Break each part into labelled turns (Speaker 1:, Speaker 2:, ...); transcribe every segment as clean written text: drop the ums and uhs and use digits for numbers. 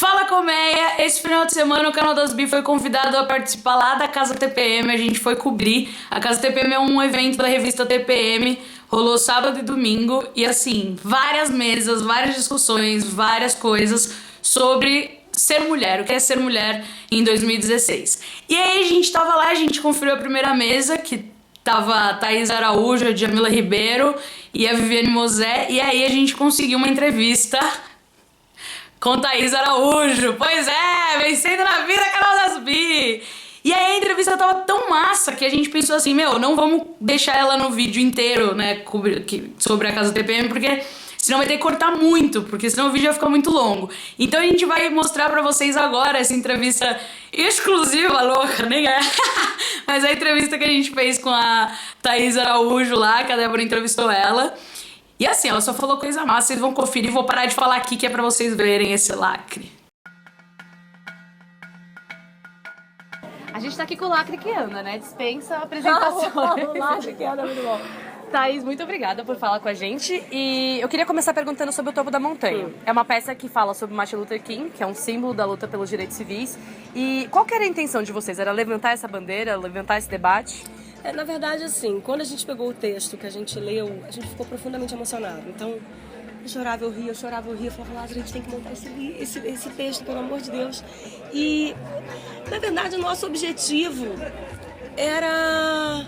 Speaker 1: Fala Colmeia! Esse final de semana o Canal das Bi foi convidado a participar lá da Casa TPM, a gente foi cobrir. A Casa TPM é um evento da revista TPM, rolou sábado e domingo e assim, várias mesas, várias discussões, várias coisas sobre ser mulher, o que é ser mulher em 2016. E aí a gente tava lá, a gente conferiu a primeira mesa, que tava a Thaís Araújo, a Djamila Ribeiro e a Viviane Mosé, e aí a gente conseguiu uma entrevista com Thaís Araújo. Pois é, vencendo na vida, Canal das Bi. E aí a entrevista tava tão massa que a gente pensou assim, não vamos deixar ela no vídeo inteiro, né, sobre a Casa TPM, porque senão vai ter que cortar muito, porque senão o vídeo vai ficar muito longo. Então a gente vai mostrar pra vocês agora essa entrevista exclusiva, louca, nem é? Mas a entrevista que a gente fez com a Thaís Araújo lá, que a Débora entrevistou ela. E assim, ela só falou coisa massa, vocês vão conferir, vou parar de falar aqui que é pra vocês verem esse lacre.
Speaker 2: A gente tá aqui com o lacre que anda, né? Dispensa apresentações.
Speaker 3: O lacre que anda, muito bom.
Speaker 2: Thaís, muito obrigada por falar com a gente. E eu queria começar perguntando sobre o Topo da Montanha. É uma peça que fala sobre Martin Luther King, que é um símbolo da luta pelos direitos civis. E qual que era a intenção de vocês? Era levantar essa bandeira, levantar esse debate?
Speaker 3: Na verdade, assim, quando a gente pegou o texto que a gente leu, a gente ficou profundamente emocionado. Então, eu chorava, eu ria, eu falava, Lázaro, a gente tem que montar esse texto, pelo amor de Deus. E, na verdade, o nosso objetivo era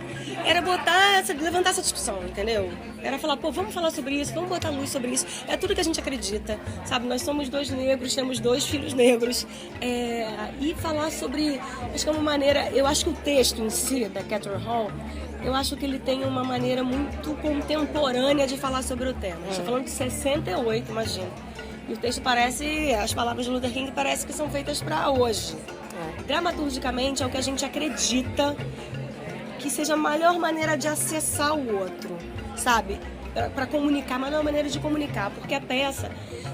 Speaker 3: levantar essa discussão, entendeu? Era falar, vamos falar sobre isso, vamos botar luz sobre isso. É tudo que a gente acredita, sabe? Nós somos dois negros, temos dois filhos negros. E falar sobre, acho que é uma maneira, eu acho que o texto em si, da Catherine Hall, eu acho que ele tem uma maneira muito contemporânea de falar sobre o tema. A gente está falando de 68, imagina. E o texto parece, as palavras de Luther King parece que são feitas para hoje. Dramaturgicamente é o que a gente acredita que seja a melhor maneira de acessar o outro, sabe? Para comunicar, a melhor maneira de comunicar, porque a peça,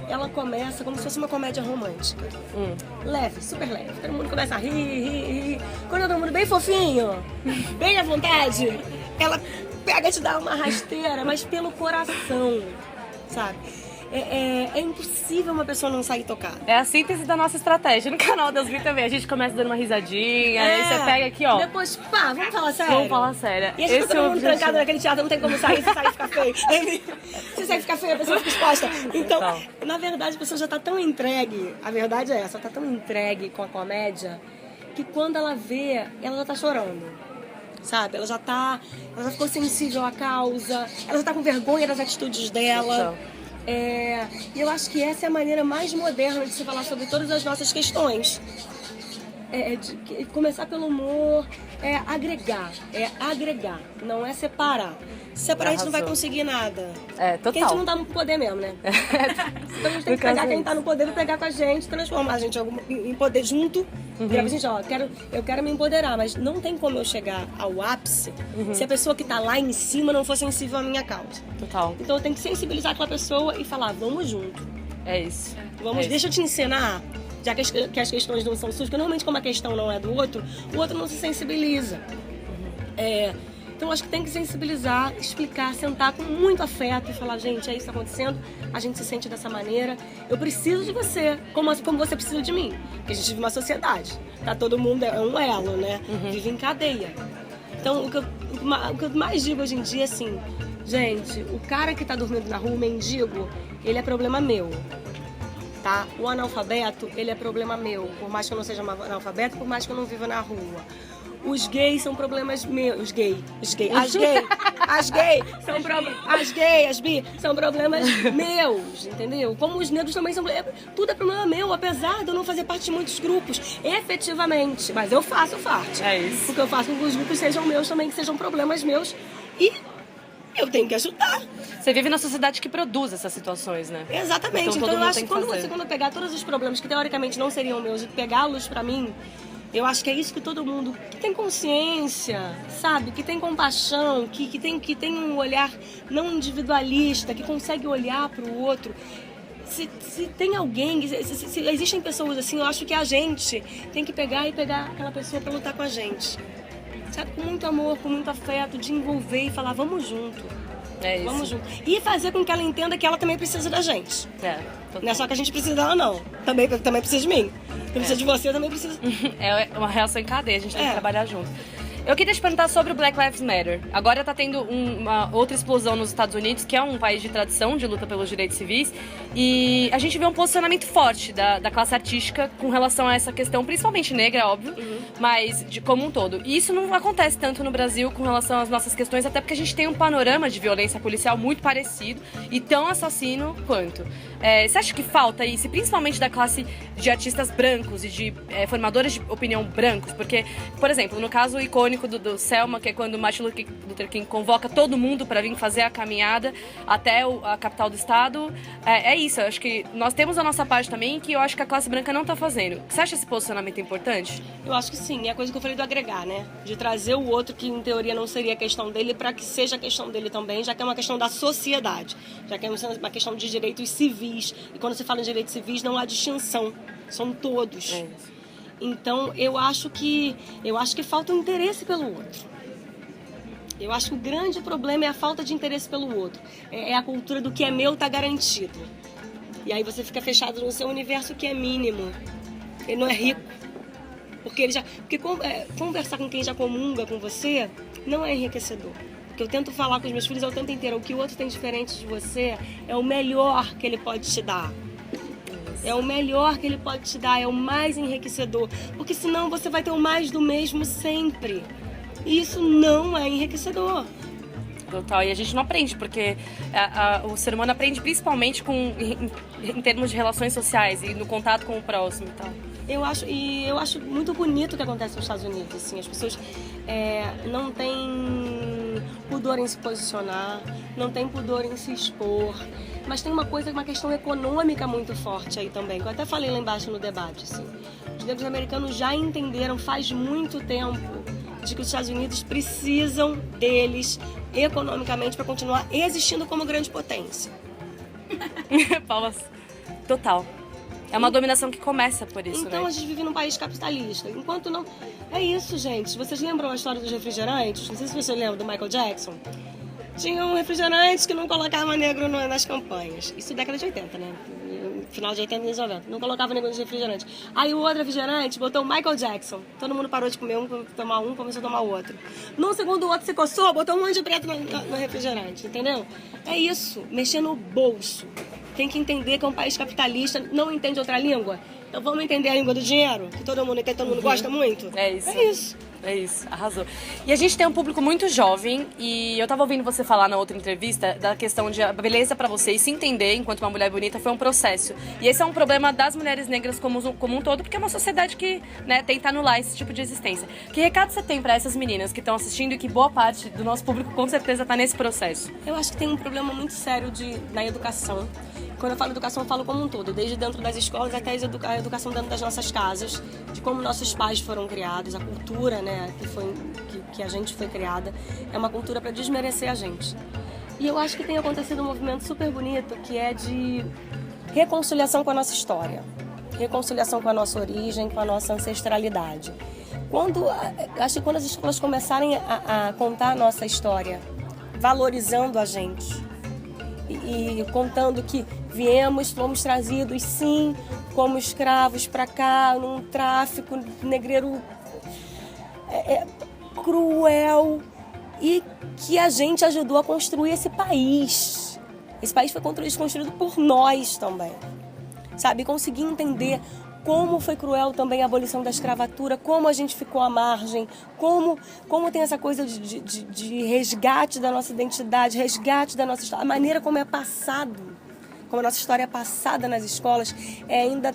Speaker 3: ela começa como se fosse uma comédia romântica. Leve, super leve. Todo mundo começa a rir. Quando todo mundo bem fofinho, bem à vontade, ela pega e te dá uma rasteira, mas pelo coração, sabe? É impossível uma pessoa não sair tocada.
Speaker 2: É a síntese da nossa estratégia. No Canal das Bi também, a gente começa dando uma risadinha, aí você pega aqui, ó.
Speaker 3: Depois, vamos falar sério?
Speaker 2: Vamos falar sério.
Speaker 3: E a gente fica todo mundo trancado naquele teatro, não tem como sair, se sair fica feio. Se sair fica feio, a pessoa fica exposta. Então, na verdade, a pessoa já tá tão entregue, a verdade é essa, tá tão entregue com a comédia, que quando ela vê, ela já tá chorando. Sabe? Ela já ficou sensível à causa, ela já tá com vergonha das atitudes dela. E eu acho que essa é a maneira mais moderna de se falar sobre todas as nossas questões. De começar pelo humor, agregar, não é separar. Se separar a gente não vai conseguir nada.
Speaker 2: Total.
Speaker 3: Porque a gente não tá no poder mesmo, né? Então a gente tem que pegar quem tá no poder e pegar com a gente, transformar a gente em poder junto. Virar pra gente, eu quero me empoderar, mas não tem como eu chegar ao ápice se a pessoa que tá lá em cima não for sensível à minha causa.
Speaker 2: Total.
Speaker 3: Então eu tenho que sensibilizar aquela pessoa e falar, vamos junto.
Speaker 2: É isso.
Speaker 3: Deixa eu te ensinar, já que as questões não são suas, porque normalmente como a questão não é do outro, o outro não se sensibiliza. Então acho que tem que sensibilizar, explicar, sentar com muito afeto e falar, gente, é isso que está acontecendo, a gente se sente dessa maneira, eu preciso de você, como você precisa de mim. Porque a gente vive uma sociedade, tá? Todo mundo é um elo, né? Vive em cadeia. Então o que eu mais digo hoje em dia é assim, gente, o cara que tá dormindo na rua, o mendigo, ele é problema meu. Tá? O analfabeto, ele é problema meu, por mais que eu não seja analfabeto, por mais que eu não viva na rua. Os gays são problemas meus. As gays as bi são problemas meus, entendeu? Como os negros também são, tudo é problema meu, apesar de eu não fazer parte de muitos grupos, efetivamente, mas eu faço parte.
Speaker 2: É isso.
Speaker 3: Porque eu faço com que os grupos sejam meus também, que sejam problemas meus e eu tenho que ajudar.
Speaker 2: Você vive na sociedade que produz essas situações, né?
Speaker 3: Exatamente. Então eu acho que quando eu pegar todos os problemas que teoricamente não seriam meus e pegá-los pra mim, eu acho que é isso que todo mundo que tem consciência, sabe? Que tem compaixão, que tem um olhar não individualista, que consegue olhar para o outro. Se tem alguém, se existem pessoas assim, eu acho que a gente tem que pegar aquela pessoa para lutar com a gente. Sabe? Com muito amor, com muito afeto, de envolver e falar, vamos junto.
Speaker 2: É isso.
Speaker 3: Vamos junto. E fazer com que ela entenda que ela também precisa da gente.
Speaker 2: Total.
Speaker 3: Não é só que a gente precisa dela, não. Também precisa de mim. Eu preciso de você, eu também preciso.
Speaker 2: É uma reação em cadeia, a gente tem que
Speaker 3: É.
Speaker 2: trabalhar junto. Eu queria te perguntar sobre o Black Lives Matter. Agora tá tendo uma outra explosão nos Estados Unidos, que é um país de tradição de luta pelos direitos civis. E a gente vê um posicionamento forte da classe artística com relação a essa questão, principalmente negra, óbvio, mas como um todo. E isso não acontece tanto no Brasil com relação às nossas questões, até porque a gente tem um panorama de violência policial muito parecido e tão assassino quanto. Você acha que falta isso, principalmente da classe de artistas brancos e de formadores de opinião brancos? Porque, por exemplo, no caso icônico do Selma, que é quando o Martin Luther King convoca todo mundo para vir fazer a caminhada até a capital do estado, é isso. Eu acho que nós temos a nossa parte também, que eu acho que a classe branca não tá fazendo. Você acha esse posicionamento importante?
Speaker 3: Eu acho que sim, é a coisa que eu falei do agregar, né? De trazer o outro que em teoria não seria a questão dele para que seja a questão dele também, já que é uma questão da sociedade, já que é uma questão de direitos civis. E quando você fala em direitos civis, não há distinção, são todos. Então, eu acho que falta um interesse pelo outro. Eu acho que o grande problema é a falta de interesse pelo outro. É a cultura do que é meu tá garantido. E aí você fica fechado no seu universo que é mínimo. Ele não é rico. Porque conversar com quem já comunga com você não é enriquecedor. O que eu tento falar com os meus filhos é o tempo inteiro. O que o outro tem diferente de você é o melhor que ele pode te dar. É o melhor que ele pode te dar, é o mais enriquecedor. Porque senão você vai ter o mais do mesmo sempre. E isso não é enriquecedor.
Speaker 2: Total, e a gente não aprende, porque o ser humano aprende principalmente em termos de relações sociais e no contato com o próximo e tal.
Speaker 3: Eu acho muito bonito o que acontece nos Estados Unidos. Assim, as pessoas não têm pudor em se posicionar, não têm pudor em se expor. Mas tem uma questão econômica muito forte aí também, que eu até falei lá embaixo no debate. Assim. Os negros americanos já entenderam faz muito tempo de que os Estados Unidos precisam deles economicamente para continuar existindo como grande potência.
Speaker 2: Palmas. Total. É uma dominação que começa por isso,
Speaker 3: então,
Speaker 2: né?
Speaker 3: a gente vive num país capitalista. Enquanto não... É isso, gente. Vocês lembram a história dos refrigerantes? Não sei se vocês lembram do Michael Jackson. Tinha um refrigerante que não colocava negro nas campanhas. Isso década de 80, né? Final de 80 e 90. Não colocava negro nos refrigerantes. Aí o outro refrigerante botou o Michael Jackson. Todo mundo parou de comer tomar um, começou a tomar o outro. Num segundo o outro se coçou, botou um monte de preto no refrigerante, entendeu? É isso, mexer no bolso. Tem que entender que é um país capitalista, não entende outra língua. Então vamos entender a língua do dinheiro, que todo mundo gosta muito?
Speaker 2: É isso.
Speaker 3: É isso.
Speaker 2: É isso, arrasou. E a gente tem um público muito jovem e eu tava ouvindo você falar na outra entrevista da questão de a beleza pra você e se entender enquanto uma mulher bonita foi um processo. E esse é um problema das mulheres negras como um todo, porque é uma sociedade que, né, tenta anular esse tipo de existência. Que recado você tem pra essas meninas que estão assistindo e que boa parte do nosso público com certeza tá nesse processo?
Speaker 3: Eu acho que tem um problema muito sério na educação. Quando eu falo educação, eu falo como um todo, desde dentro das escolas até a educação dentro das nossas casas, de como nossos pais foram criados, a cultura, né, que a gente foi criada, é uma cultura para desmerecer a gente. E eu acho que tem acontecido um movimento super bonito, que é de reconciliação com a nossa história, reconciliação com a nossa origem, com a nossa ancestralidade. Acho que quando as escolas começarem a contar a nossa história, valorizando a gente, e contando que fomos trazidos, sim, como escravos para cá, num tráfico negreiro cruel, e que a gente ajudou a construir esse país. Esse país foi construído por nós também, sabe? Conseguir entender como foi cruel também a abolição da escravatura, como a gente ficou à margem, como tem essa coisa de resgate da nossa identidade, resgate da nossa história, a maneira como é passado, como a nossa história é passada nas escolas, é ainda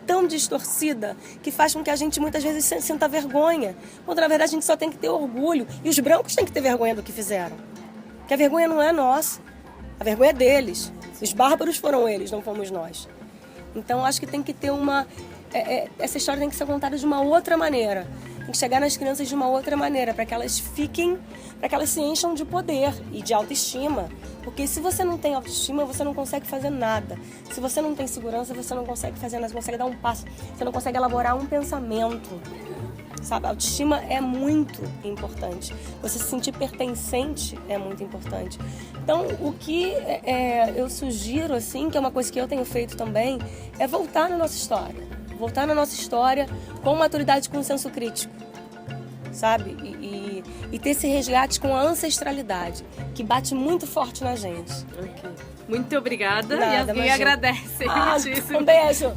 Speaker 3: tão distorcida que faz com que a gente muitas vezes sinta vergonha, quando na verdade a gente só tem que ter orgulho, e os brancos têm que ter vergonha do que fizeram, porque a vergonha não é nossa, a vergonha é deles, os bárbaros foram eles, não fomos nós. Então, acho que tem que ter essa história tem que ser contada de uma outra maneira. Tem que chegar nas crianças de uma outra maneira, para que elas se encham de poder e de autoestima. Porque se você não tem autoestima, você não consegue fazer nada. Se você não tem segurança, você não consegue fazer nada, você não consegue dar um passo, você não consegue elaborar um pensamento. sabe? A autoestima é muito importante. Você se sentir pertencente é muito importante. Então, o que eu sugiro, assim, que é uma coisa que eu tenho feito também, é voltar na nossa história. Voltar na nossa história com maturidade, com senso crítico, sabe? E ter esse resgate com a ancestralidade, que bate muito forte na gente.
Speaker 2: Ok. Muito obrigada.
Speaker 3: Nada,
Speaker 2: Yasmin
Speaker 3: imagina.
Speaker 2: agradece muitíssimo.
Speaker 3: Um beijo.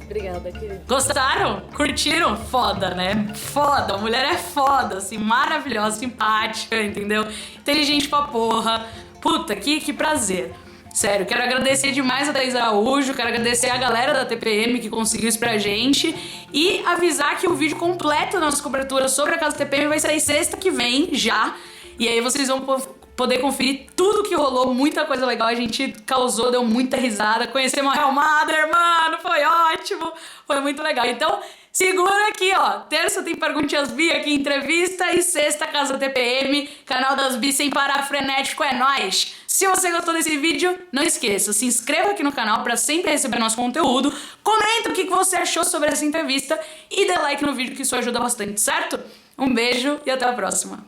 Speaker 2: Obrigada, querida.
Speaker 1: Gostaram? Curtiram? Foda, né? Foda, a mulher é foda, assim, maravilhosa, simpática, entendeu? Inteligente pra porra. Puta, que prazer. Sério, quero agradecer demais a Thaís Araújo, quero agradecer a galera da TPM que conseguiu isso pra gente e avisar que o vídeo completo da nossa cobertura sobre a Casa TPM vai sair sexta que vem, já. E aí vocês vão poder conferir tudo que rolou, muita coisa legal, a gente causou, deu muita risada, conhecemos a Real Mother, mano, foi ótimo, foi muito legal. Então, segura aqui, ó, terça tem Perguntinhas Bi aqui, entrevista, e sexta Casa TPM, canal das Bi sem parar, frenético, é nóis! Se você gostou desse vídeo, não esqueça, se inscreva aqui no canal pra sempre receber nosso conteúdo, comenta o que você achou sobre essa entrevista e dê like no vídeo que isso ajuda bastante, certo? Um beijo e até a próxima!